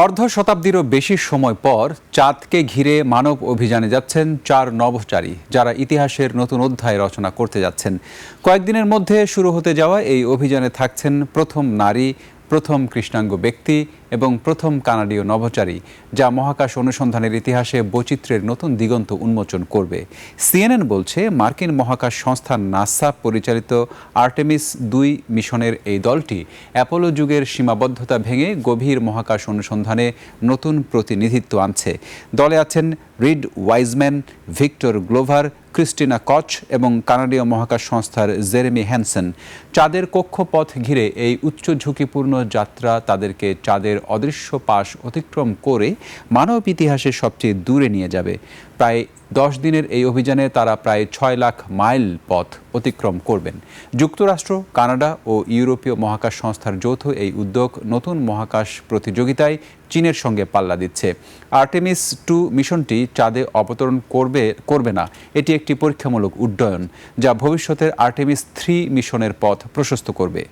অর্ধ শতাব্দীরও বেশি সময় পর চাঁদকে ঘিরে মানব অভিযানে যাচ্ছেন 4 নভোচারী, যারা ইতিহাসের নতুন অধ্যায় রচনা করতে যাচ্ছেন। কয়েকদিনের মধ্যে শুরু হতে যাওয়া এই অভিযানে থাকছেন প্রথম নারী, প্রথম কৃষ্ণাঙ্গ ব্যক্তি এবং প্রথম কানাডীয় নভোচারী, যা মহাকাশ অনুসন্ধানের ইতিহাসে বৈচিত্র্যের নতুন দিগন্ত উন্মোচন করবে। সিএনএন বলছে, মার্কিন মহাকাশ সংস্থা নাসা পরিচালিত আর্টেমিস-2 মিশনের এই দলটি অ্যাপোলো যুগের সীমাবদ্ধতা ভেঙে গভীর মহাকাশ অনুসন্ধানে নতুন প্রতিনিধিত্ব আনছে। দলে আছেন Reid Wiseman, Victor Glover, Christina Koch এবং কানাডীয় মহাকাশ সংস্থার জেরেমি হ্যানসেন। চাঁদের কক্ষপথ ঘিরে এই উচ্চ ঝুঁকিপূর্ণ যাত্রা তাদেরকে চাঁদের অদৃশ্য পাশ অতিক্রম করে মানব ইতিহাসের সবচেয়ে দূরে নিয়ে যাবে। প্রায় 10 দিনের এই অভিযানে তারা প্রায় 6 লাখ মাইল পথ অতিক্রম করবেন। যুক্তরাষ্ট্র, কানাডা ও ইউরোপীয় মহাকাশ সংস্থার যৌথ এই উদ্যোগ নতুন মহাকাশ প্রতিযোগিতায় চীনের সঙ্গে পাল্লা দিচ্ছে। আর্টেমিস-2 মিশনটি চাঁদে অবতরণ করবে না। এটি একটি পরীক্ষামূলক উড্ডয়ন, যা ভবিষ্যতের আর্টেমিস-3 মিশনের পথ প্রশস্ত করবে।